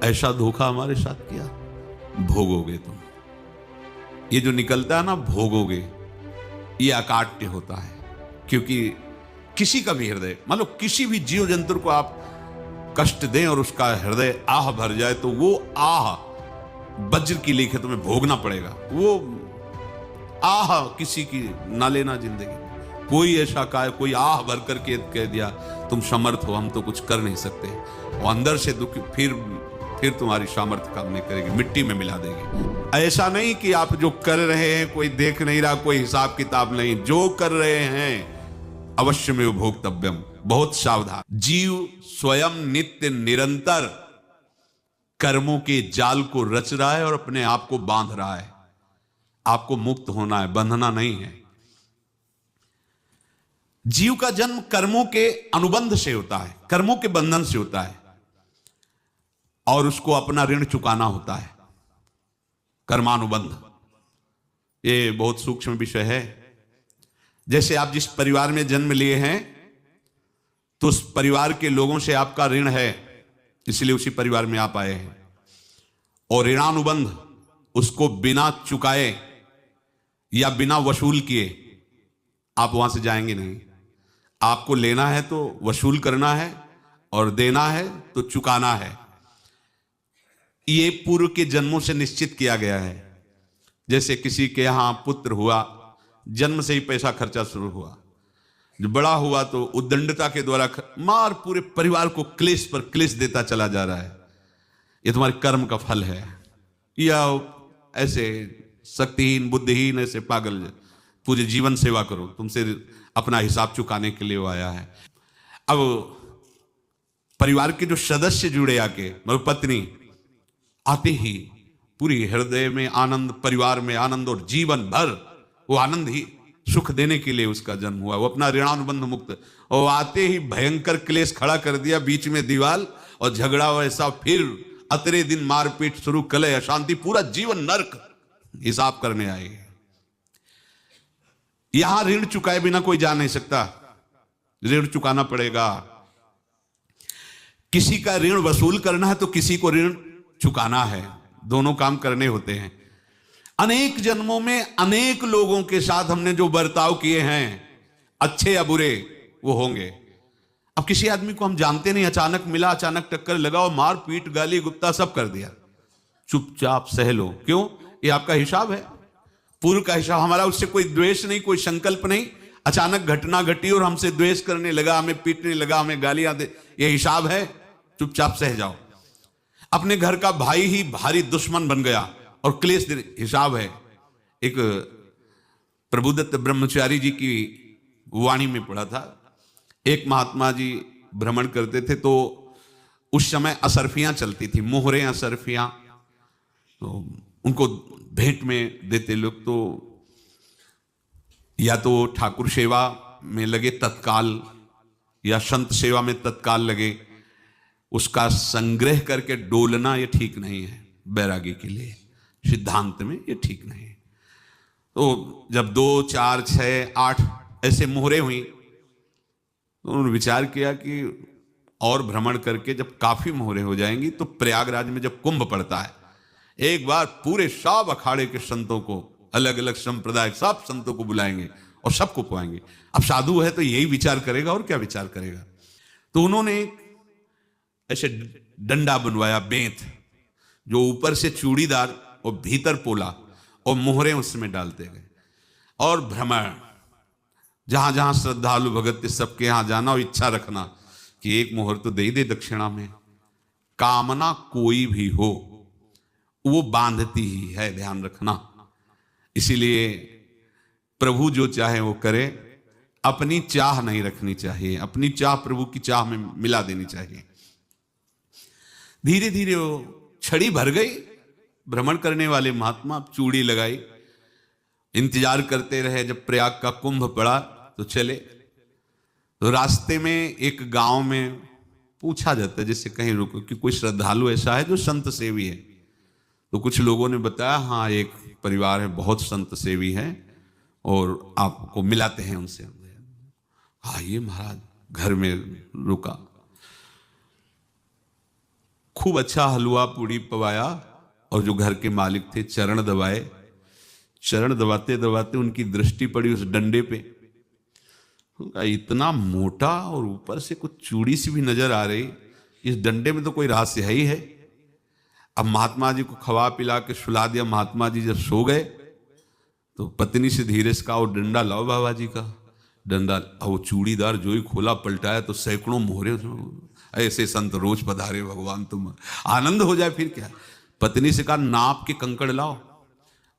ऐसा धोखा हमारे साथ किया, भोगोगे तुम। ये जो निकलता है ना भोगोगे, ये अकाट्य होता है। क्योंकि किसी का भी हृदय, मान लो किसी भी जीव जंतु को आप कष्ट दें और उसका हृदय आह भर जाए, तो वो आह वज्र की लेखे तुम्हें भोगना पड़ेगा। वो आह किसी की ना लेना जिंदगी। कोई ऐसा कोई आह भर करके कह दिया तुम समर्थ हो, हम तो कुछ कर नहीं सकते, और अंदर से दुख फिर तुम्हारी सामर्थ्य काम नहीं करेगी, मिट्टी में मिला देगी। ऐसा नहीं कि आप जो कर रहे हैं कोई देख नहीं रहा, कोई हिसाब किताब नहीं, जो कर रहे हैं अवश्य में भोक्तव्यम। बहुत सावधान। जीव स्वयं नित्य निरंतर कर्मों के जाल को रच रहा है और अपने आप को बांध रहा है। आपको मुक्त होना है, बंधना नहीं है। जीव का जन्म कर्मों के अनुबंध से होता है, कर्मों के बंधन से होता है, और उसको अपना ऋण चुकाना होता है। कर्मानुबंध ये बहुत सूक्ष्म विषय है। जैसे आप जिस परिवार में जन्म लिए हैं, तो उस परिवार के लोगों से आपका ऋण है, इसलिए उसी परिवार में आप आए हैं। और ऋणानुबंध उसको बिना चुकाए या बिना वसूल किए आप वहां से जाएंगे नहीं। आपको लेना है तो वसूल करना है, और देना है तो चुकाना है। ये पूर्व के जन्मों से निश्चित किया गया है। जैसे किसी के यहां पुत्र हुआ, जन्म से ही पैसा खर्चा शुरू हुआ, जो बड़ा हुआ तो उद्दंडता के द्वारा मार पूरे परिवार को क्लेश पर क्लेश देता चला जा रहा है। ये तुम्हारे कर्म का फल है। या ऐसे शक्तिहीन बुद्धिहीन ऐसे पागल पूरे जीवन सेवा करो, तुमसे अपना हिसाब चुकाने के लिए वो आया है। अब परिवार के जो सदस्य जुड़े आके, मतलब पत्नी आते ही पूरी हृदय में आनंद, परिवार में आनंद, और जीवन भर वो आनंद ही सुख देने के लिए उसका जन्म हुआ। वो अपना ऋणानुबंध मुक्त, और आते ही भयंकर क्लेश खड़ा कर दिया, बीच में दीवार और झगड़ा वैसा, फिर अतरे दिन मारपीट शुरू, कलह अशांति, पूरा जीवन नरक हिसाब करने आए। यहां ऋण चुकाए बिना कोई जा नहीं सकता, ऋण चुकाना पड़ेगा। किसी का ऋण वसूल करना है तो किसी को ऋण चुकाना है, दोनों काम करने होते हैं। अनेक जन्मों में अनेक लोगों के साथ हमने जो बर्ताव किए हैं, अच्छे या बुरे, वो होंगे। अब किसी आदमी को हम जानते नहीं, अचानक मिला, अचानक टक्कर लगा और मार पीट गाली गुप्ता सब कर दिया, चुपचाप सह लो। क्यों? ये आपका हिसाब है, पूर्व का हिसाब। हमारा उससे कोई द्वेष नहीं, कोई संकल्प नहीं। अचानक घटना घटी और हमसे द्वेष करने लगा, हमें पीटने लगा, हमें गालियां दे, ये हिसाब है, चुपचाप सह जाओ। अपने घर का भाई ही भारी दुश्मन बन गया और क्लेश, हिसाब है। एक प्रभुदत्त ब्रह्मचारी जी की वाणी में पढ़ा था, एक महात्मा जी भ्रमण करते थे, तो उस समय असरफियां चलती थी, मोहरें असरफियां, तो उनको भेंट में देते लोग। तो या तो ठाकुर सेवा में लगे तत्काल, या संत सेवा में तत्काल लगे, उसका संग्रह करके डोलना ये ठीक नहीं है बैरागी के लिए, सिद्धांत में ये ठीक नहीं है। तो जब 2, 4, 6, 8 ऐसे मोहरें हुई, तो उन्होंने विचार किया कि और भ्रमण करके जब काफी मोहरें हो जाएंगी, तो प्रयागराज में जब कुंभ पड़ता है, एक बार पूरे सब अखाड़े के संतों को, अलग अलग संप्रदाय सब संतों को बुलाएंगे और सबको खुआएंगे। अब साधु है तो यही विचार करेगा, और क्या विचार करेगा। तो उन्होंने ऐसे डंडा बनवाया, बेंत, जो ऊपर से चूड़ीदार और भीतर पोला, और मोहरें उसमें डालते गए। और भ्रमण, जहां जहां श्रद्धालु भगत सबके यहां जाना और इच्छा रखना कि एक मोहर तो दे दे दक्षिणा में। कामना कोई भी हो वो बांधती ही है, ध्यान रखना। इसीलिए प्रभु जो चाहे वो करे, अपनी चाह नहीं रखनी चाहिए, अपनी चाह प्रभु की चाह में मिला देनी चाहिए। धीरे धीरे वो छड़ी भर गई। भ्रमण करने वाले महात्मा चूड़ी लगाई, इंतजार करते रहे। जब प्रयाग का कुंभ पड़ा तो चले। तो रास्ते में एक गांव में पूछा जाता है, जैसे कहीं रुको कि कोई श्रद्धालु ऐसा है जो संत सेवी है। तो कुछ लोगों ने बताया, हाँ एक परिवार है, बहुत संत सेवी है, और आपको मिलाते हैं उनसे। आइए महाराज, घर में रुका। खूब अच्छा हलवा पूड़ी पवाया और जो घर के मालिक थे चरण दबाए। चरण दबाते दबाते उनकी दृष्टि पड़ी उस डंडे पे, इतना मोटा और ऊपर से कुछ चूड़ी सी भी नजर आ रही, इस डंडे में तो कोई रहस्य है ही है। अब महात्मा जी को खवा पिला के सुला दिया। महात्मा जी जब सो गए तो पत्नी से धीरे से कहा, वो डंडा लाओ बाबा जी का डंडा। वो चूड़ीदार जो ही खोला पलटाया तो सैकड़ों मोहरे। ऐसे संत रोज पधारे भगवान, तुम आनंद हो जाए फिर क्या। पत्नी से कहा, नाप के कंकड़ लाओ।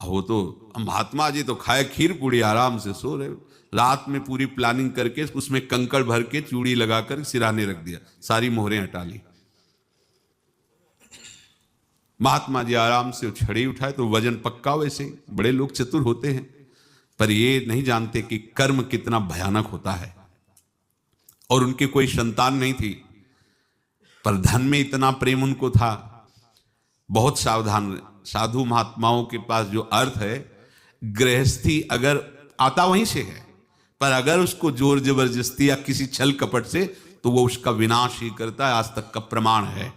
वो तो महात्मा जी तो खाए खीर पूड़ी, आराम से सो रहे। रात में पूरी प्लानिंग करके उसमें कंकड़ भर के चूड़ी लगाकर सिराने रख दिया, सारी मोहरें हटा ली। महात्मा जी आराम से छड़ी उठाए तो वजन पक्का। वैसे बड़े लोग चतुर होते हैं, पर ये नहीं जानते कि कर्म कितना भयानक होता है। और उनके कोई संतान नहीं थी, पर धन में इतना प्रेम उनको था। बहुत सावधान साधु महात्माओं के पास जो अर्थ है, गृहस्थी अगर आता वहीं से है, पर अगर उसको जोर जबरदस्ती या किसी छल कपट से, तो वो उसका विनाश ही करता है। आज तक का प्रमाण है।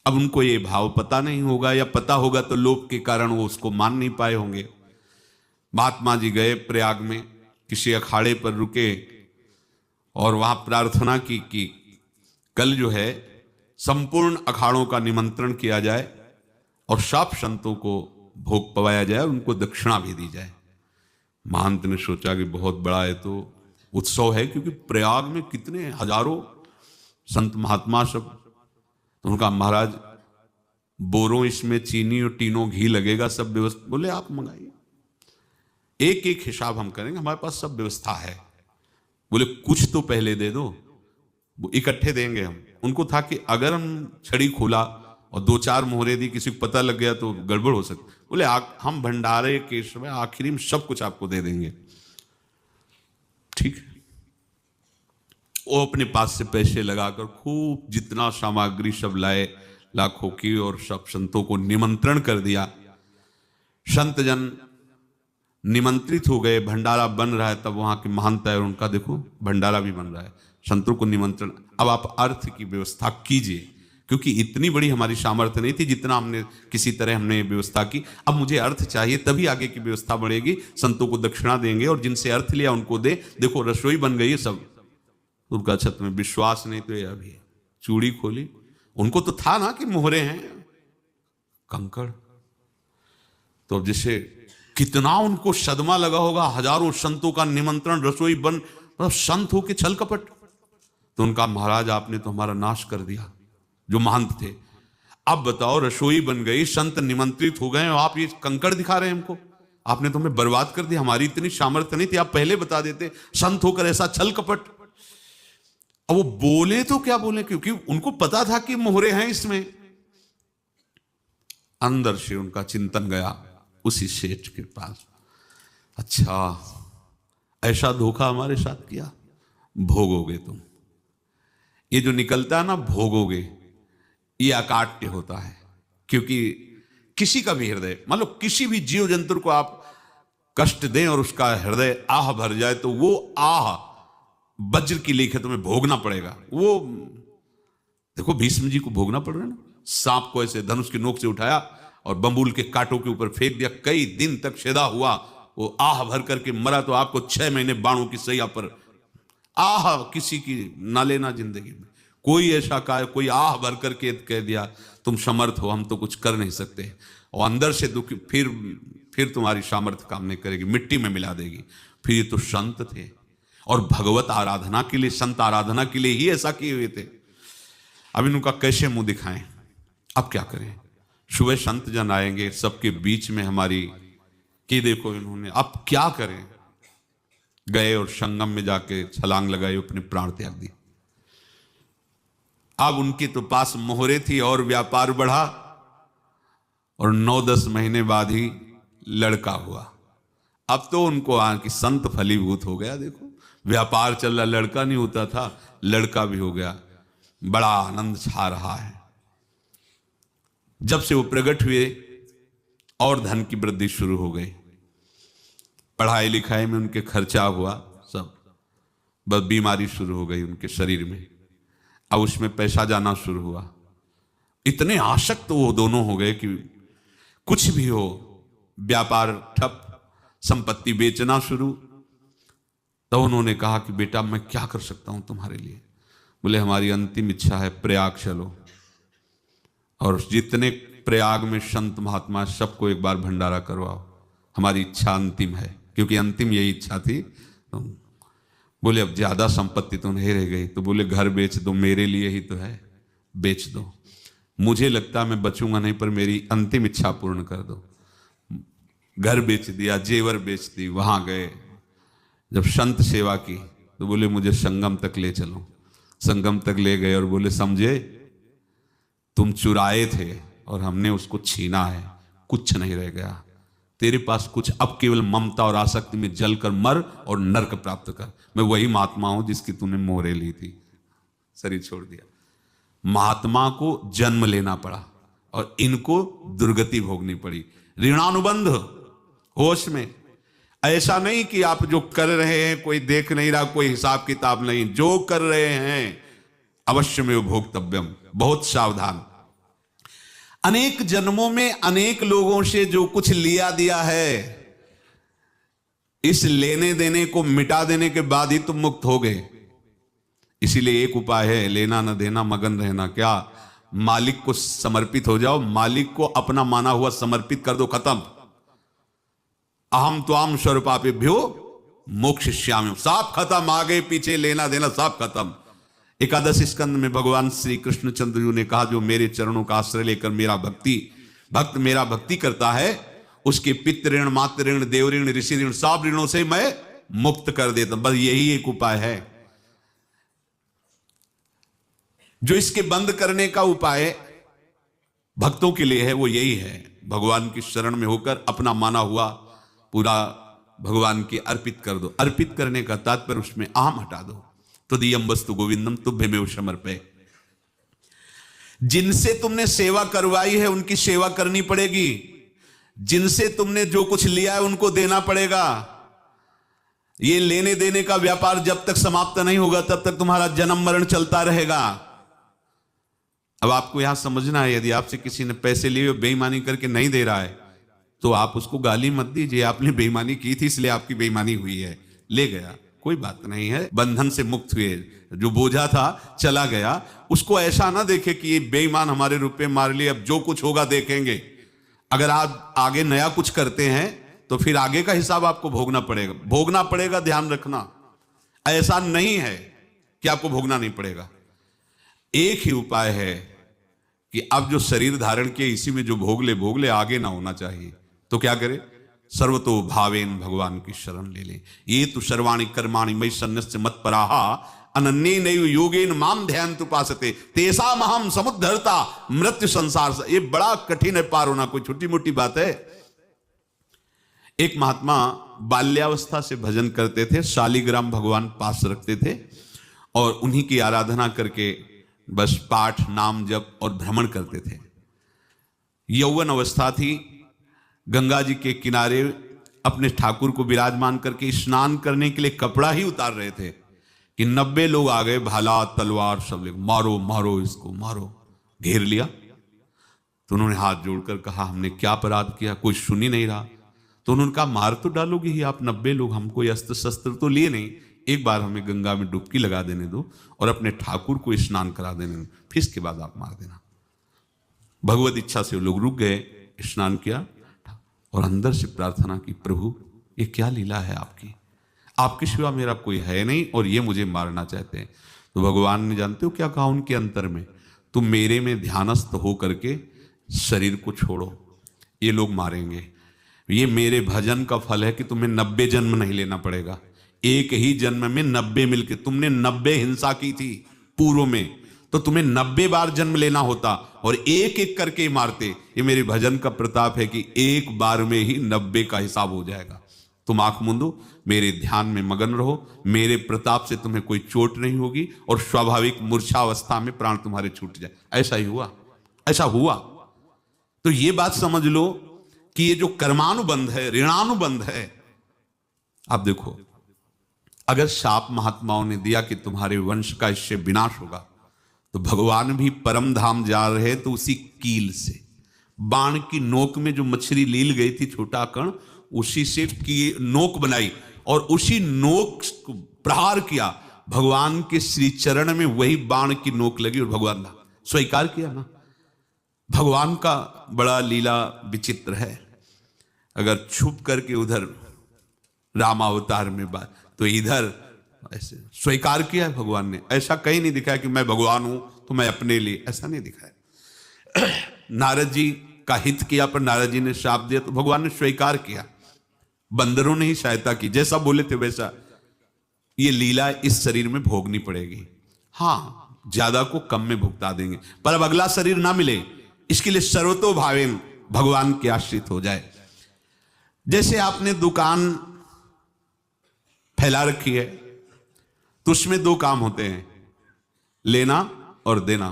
अब उनको ये भाव पता नहीं होगा, या पता होगा तो लोभ के कारण वो उसको मान नहीं पाए होंगे। महात्मा जी गए प्रयाग में, किसी अखाड़े पर रुके और वहां प्रार्थना की कि कल जो है संपूर्ण अखाड़ों का निमंत्रण किया जाए और सब संतों को भोग पवाया जाए, उनको दक्षिणा भी दी जाए। महंत ने सोचा कि बहुत बड़ा है तो उत्सव है, क्योंकि प्रयाग में कितने हजारों संत महात्मा सब। तो उनका, महाराज बोरों इसमें चीनी और टीनों घी लगेगा, सब व्यवस्था। बोले आप मंगाइए, एक एक हिसाब हम करेंगे, हमारे पास सब व्यवस्था है। बोले कुछ तो पहले दे दो, वो इकट्ठे देंगे हम। उनको था कि अगर हम छड़ी खोला और दो चार मोहरे दी, किसी को पता लग गया तो गड़बड़ हो सकती। बोले हम भंडारे के समय आखिरी में सब कुछ आपको दे देंगे। ठीक है। वो अपने पास से पैसे लगाकर खूब जितना सामग्री सब लाए, लाखों की, और सब संतों को निमंत्रण कर दिया। संत जन निमंत्रित हो गए, भंडारा बन रहा है। तब वहां के महंत है, उनका देखो भंडारा भी बन रहा है, संतों को निमंत्रण। अब आप अर्थ की व्यवस्था कीजिए, क्योंकि इतनी बड़ी हमारी सामर्थ्य नहीं थी जितना हमने किसी तरह हमने व्यवस्था की। अब मुझे अर्थ चाहिए, तभी आगे की व्यवस्था बढ़ेगी। संतों को दक्षिणा देंगे और जिनसे अर्थ लिया उनको दे। देखो रसोई बन गई है सब। उनका छत में विश्वास नहीं तो ये अभी चूड़ी खोली। उनको तो था ना कि मोहरे हैं, कंकड़। तो अब जैसे कितना उनको सदमा लगा होगा, हजारों संतों का निमंत्रण, रसोई बन, मतलब संत हो के छल कपट। तो उनका, महाराज आपने तो हमारा नाश कर दिया, जो महंत थे। अब बताओ, रसोई बन गई, संत निमंत्रित हो गए, और आप ये कंकड़ दिखा रहे हैं हमको। आपने तो हमें बर्बाद कर दिया, हमारी इतनी सामर्थ्य नहीं थी, आप पहले बता देते। संत होकर ऐसा छल कपट। अब वो बोले तो क्या बोले, क्योंकि उनको पता था कि मोहरे हैं इसमें। अंदर से उनका चिंतन गया उसी सेठ के पास, अच्छा ऐसा धोखा हमारे साथ किया, भोगोगे तुम। ये जो निकलता है ना भोगोगे, ये अकाट्य होता है। क्योंकि किसी का भी हृदय, मान लो किसी भी जीव जंतु को आप कष्ट दें और उसका हृदय आह भर जाए, तो वो आह वज्र की लेखे तुम्हें भोगना पड़ेगा। वो देखो भीष्म जी को भोगना पड़ रहा है ना। सांप को ऐसे धनुष की नोक से उठाया और बंबूल के कांटों के ऊपर फेंक दिया, कई दिन तक शेदा हुआ, वो आह भर करके मरा। तो आपको 6 महीने बाणों की सैया पर आह किसी की ना लेना जिंदगी में। कोई ऐसा कहा, कोई आह भर करके कह दिया तुम समर्थ हो, हम तो कुछ कर नहीं सकते, और अंदर से दुखी, फिर तुम्हारी सामर्थ्य काम नहीं करेगी, मिट्टी में मिला देगी। फिर ये तो संत थे, और भगवत आराधना के लिए, संत आराधना के लिए ही ऐसा किए हुए थे। अब इनका कैसे मुंह दिखाएं, अब क्या करें। सुबह संत जन आएंगे, सबके बीच में हमारी कि देखो इन्होंने, अब क्या करें। गए और संगम में जाके छलांग लगाई, अपने प्राण त्याग दिए। अब उनके तो पास मोहरे थी और व्यापार बढ़ा, और 9-10 महीने बाद ही लड़का हुआ। अब तो उनको कि संत फलीभूत हो गया। देखो व्यापार चल रहा, लड़का नहीं होता था, लड़का भी हो गया। बड़ा आनंद छा रहा है। जब से वो प्रकट हुए और धन की वृद्धि शुरू हो गई, पढ़ाई लिखाई में उनके खर्चा हुआ सब, बस बीमारी शुरू हो गई उनके शरीर में। अब उसमें पैसा जाना शुरू हुआ, इतने आसक्त वो दोनों हो गए कि कुछ भी हो, व्यापार ठप, संपत्ति बेचना शुरू। तो उन्होंने कहा कि बेटा मैं क्या कर सकता हूं तुम्हारे लिए? बोले हमारी अंतिम इच्छा है प्रयाग चलो, और जितने प्रयाग में संत महात्मा सबको एक बार भंडारा करवाओ, हमारी इच्छा अंतिम है। क्योंकि अंतिम यही इच्छा थी। तो बोले अब ज्यादा संपत्ति तो नहीं रह गई। तो बोले घर बेच दो, मेरे लिए ही तो है, बेच दो। मुझे लगता मैं बचूंगा नहीं, पर मेरी अंतिम इच्छा पूर्ण कर दो। घर बेच दिया, जेवर बेच दी। वहां गए, जब संत सेवा की तो बोले मुझे संगम तक ले चलो। संगम तक ले गए और बोले समझे तुम चुराए थे और हमने उसको छीना है, कुछ नहीं रह गया तेरे पास कुछ, अब केवल ममता और आसक्ति में जलकर मर और नरक प्राप्त कर। मैं वही महात्मा हूं जिसकी तूने मोहरे ली थी, शरीर छोड़ दिया। महात्मा को जन्म लेना पड़ा और इनको दुर्गति भोगनी पड़ी। ऋणानुबंध होश में, ऐसा नहीं कि आप जो कर रहे हैं कोई देख नहीं रहा, कोई हिसाब किताब नहीं, जो कर रहे हैं अवश्य में भोक्तव्यम, बहुत सावधान। अनेक जन्मों में अनेक लोगों से जो कुछ लिया दिया है, इस लेने देने को मिटा देने के बाद ही तुम मुक्त हो गए। इसीलिए एक उपाय है, लेना न देना मगन रहना। क्या? मालिक को समर्पित हो जाओ, मालिक को अपना माना हुआ समर्पित कर दो, खत्म। अहम त्वाम स्वरूपापेभ्यो मोक्षयिष्यामि, साफ खत्म। आगे पीछे लेना देना सब खत्म। एकादश स्कंद में भगवान श्री कृष्णचंद्र जी ने कहा जो मेरे चरणों का आश्रय लेकर भक्त मेरा भक्ति करता है, उसके पितृ ऋण, मातृ ऋण, देव ऋण, ऋषि ऋण, सब ऋणों से मैं मुक्त कर देता हूं। बस यही एक उपाय है जो इसके बंद करने का उपाय भक्तों के लिए है, वो यही है, भगवान की शरण में होकर अपना माना हुआ पूरा भगवान के अर्पित कर दो। अर्पित करने का तात्पर्य उसमें अहम हटा दो। तदीयम वस्तु गोविंदम तुभ्यमेव समर्पये। जिनसे तुमने सेवा करवाई है उनकी सेवा करनी पड़ेगी, जिनसे तुमने जो कुछ लिया है उनको देना पड़ेगा। ये लेने देने का व्यापार जब तक समाप्त नहीं होगा तब तक तुम्हारा जन्म मरण चलता रहेगा। अब आपको यहां समझना है, यदि आपसे किसी ने पैसे लिए बेईमानी करके नहीं दे रहा है तो आप उसको गाली मत दीजिए, आपने बेईमानी की थी इसलिए आपकी बेईमानी हुई है, ले गया, कोई बात नहीं है, बंधन से मुक्त हुए, जो बोझा था चला गया। उसको ऐसा ना देखे कि ये बेईमान हमारे रुपए मार लिए, अब जो कुछ होगा देखेंगे। अगर आप आगे नया कुछ करते हैं तो फिर आगे का हिसाब आपको भोगना पड़ेगा, ध्यान रखना। ऐसा नहीं है कि आपको भोगना नहीं पड़ेगा। एक ही उपाय है कि अब जो शरीर धारण किए इसी में जो भोग ले, आगे ना होना चाहिए। तो क्या करे? सर्वतो भावेन भगवान की शरण ले ले। ये तो सर्वाणि कर्माणि मयि सन्न्यस्य मत्पराहा अनन्येनैव योगेन माम ध्यायन्तु उपासते तेषाम् अहं समुद्धर्ता मृत्यु संसार से। ये बड़ा कठिन है पार होना, कोई छोटी मोटी बात है। एक महात्मा बाल्यावस्था से भजन करते थे, शालिग्राम भगवान पास रखते थे और उन्हीं की आराधना करके बस पाठ, नाम, जप और भ्रमण करते थे। यौवन अवस्था थी, गंगा जी के किनारे अपने ठाकुर को विराजमान करके स्नान करने के लिए कपड़ा ही उतार रहे थे कि 90 लोग आ गए, भाला तलवार सब ले, मारो मारो इसको मारो, घेर लिया। तो उन्होंने हाथ जोड़कर कहा हमने क्या अपराध किया? कोई सुन ही नहीं रहा। तो उन्होंने कहा मार तो डालोगे ही आप 90 लोग, हम कोई अस्त्र शस्त्र तो लिए नहीं, एक बार हमें गंगा में डुबकी लगा देने दो और अपने ठाकुर को स्नान करा देने दो, फिर इसके बाद आप मार देना। भगवत इच्छा से वो लोग रुक गए, स्नान किया और अंदर से प्रार्थना की, प्रभु ये क्या लीला है आपकी, आपके सिवा मेरा कोई है नहीं और ये मुझे मारना चाहते हैं। तो भगवान ने जानते हो क्या कहा उनके अंतर में? तुम मेरे में ध्यानस्थ हो करके शरीर को छोड़ो, ये लोग मारेंगे। ये मेरे भजन का फल है कि तुम्हें 90 जन्म नहीं लेना पड़ेगा, एक ही जन्म में 90 मिलके, तुमने 90 हिंसा की थी पूर्व में, तो तुम्हें 90 बार जन्म लेना होता और एक एक करके मारते। ये मेरे भजन का प्रताप है कि एक बार में ही 90 का हिसाब हो जाएगा। तुम आंख मूंदो, मेरे ध्यान में मगन रहो, मेरे प्रताप से तुम्हें कोई चोट नहीं होगी और स्वाभाविक मूर्छावस्था में प्राण तुम्हारे छूट जाए। ऐसा ही हुआ, ऐसा हुआ। तो ये बात समझ लो कि ये जो कर्मानुबंध है, ऋणानुबंध है। आप देखो, अगर शाप महात्माओं ने दिया कि तुम्हारे वंश का इससे विनाश होगा, तो तो भगवान भी परम धाम जा रहे तो उसी कील से, बाण की नोक में जो मछली लील गई थी छोटा कण, उसी से की नोक बनाई और उसी नोक को प्रहार किया, भगवान के श्री चरण में वही बाण की नोक लगी और भगवान ने स्वीकार किया ना। भगवान का बड़ा लीला विचित्र है। अगर छुप करके उधर रामावतार में बात, तो इधर ऐसे स्वीकार किया है भगवान ने। ऐसा कहीं नहीं दिखाया कि मैं भगवान हूं तो मैं अपने लिए, ऐसा नहीं दिखाया। नारद जी का हित किया पर नारद जी ने श्राप दिया तो भगवान ने स्वीकार किया। बंदरों ने ही सहायता की, जैसा बोले थे वैसा। ये लीला इस शरीर में भोगनी पड़ेगी। हाँ, ज्यादा को कम में भुगता देंगे, पर अब अगला शरीर ना मिले इसके लिए सर्वतो भावेन भगवान के आश्रित हो जाए। जैसे आपने दुकान फैला रखी है तो उसमें दो काम होते हैं, लेना और देना।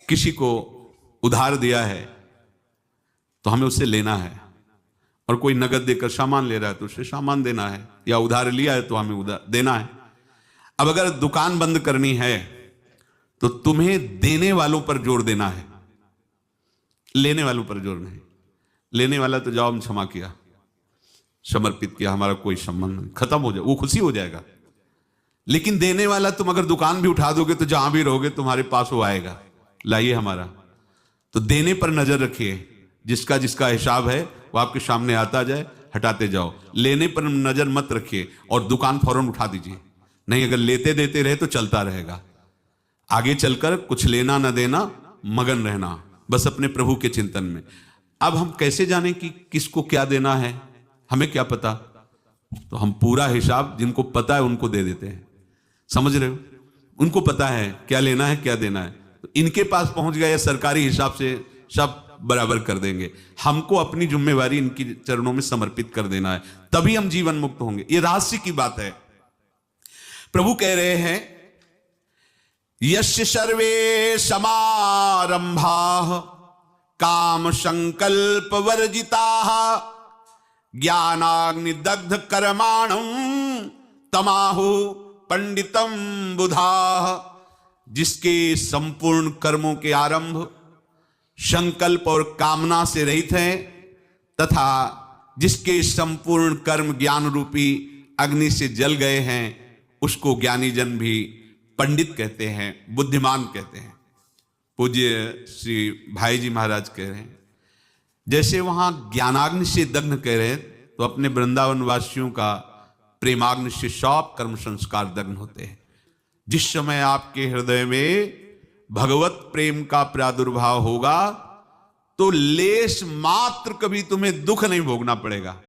किसी को उधार दिया है तो हमें उससे लेना है, और कोई नगद देकर सामान ले रहा है तो उससे सामान देना है, या उधार लिया है तो हमें उधार देना है। अब अगर दुकान बंद करनी है तो तुम्हें देने वालों पर जोर देना है, लेने वालों पर जोर नहीं। लेने वाला तो जाओ हम क्षमा किया, समर्पित किया, हमारा कोई संबंध नहीं, खत्म हो जाए, वो खुशी हो जाएगा। लेकिन देने वाला तुम अगर दुकान भी उठा दोगे तो जहां भी रहोगे तुम्हारे पास वो आएगा, लाइए हमारा। तो देने पर नजर रखिए, जिसका जिसका हिसाब है वो आपके सामने आता जाए, हटाते जाओ। लेने पर नजर मत रखिए और दुकान फौरन उठा दीजिए, नहीं अगर लेते देते रहे तो चलता रहेगा। आगे चलकर कुछ लेना न देना, मगन रहना बस अपने प्रभु के चिंतन में। अब हम कैसे जाने कि किसको क्या देना है, हमें क्या पता? तो हम पूरा हिसाब जिनको पता है उनको दे देते हैं, समझ रहे हो? उनको पता है क्या लेना है क्या देना है, तो इनके पास पहुंच गए, सरकारी हिसाब से सब बराबर कर देंगे। हमको अपनी जिम्मेवारी इनकी चरणों में समर्पित कर देना है, तभी हम जीवन मुक्त होंगे। ये रहस्य की बात है। प्रभु कह रहे हैं, यस्य सर्वे समारंभाः काम संकल्प वर्जिताः ज्ञानाग्निदग्ध कर्माणं तमाहु पंडितम बुधाः। जिसके संपूर्ण कर्मों के आरंभ संकल्प और कामना से रहित हैं, तथा जिसके संपूर्ण कर्म ज्ञान रूपी अग्नि से जल गए हैं, उसको ज्ञानी जन भी पंडित कहते हैं, बुद्धिमान कहते हैं। पूज्य श्री भाई जी महाराज कह रहे हैं, जैसे वहां ज्ञानाग्नि से दग्ध कह रहे हैं, तो अपने वृंदावन वासियों का प्रेमाग्नि से सब कर्म संस्कार दग्ध होते हैं। जिस समय आपके हृदय में भगवत प्रेम का प्रादुर्भाव होगा तो लेश मात्र कभी तुम्हें दुख नहीं भोगना पड़ेगा।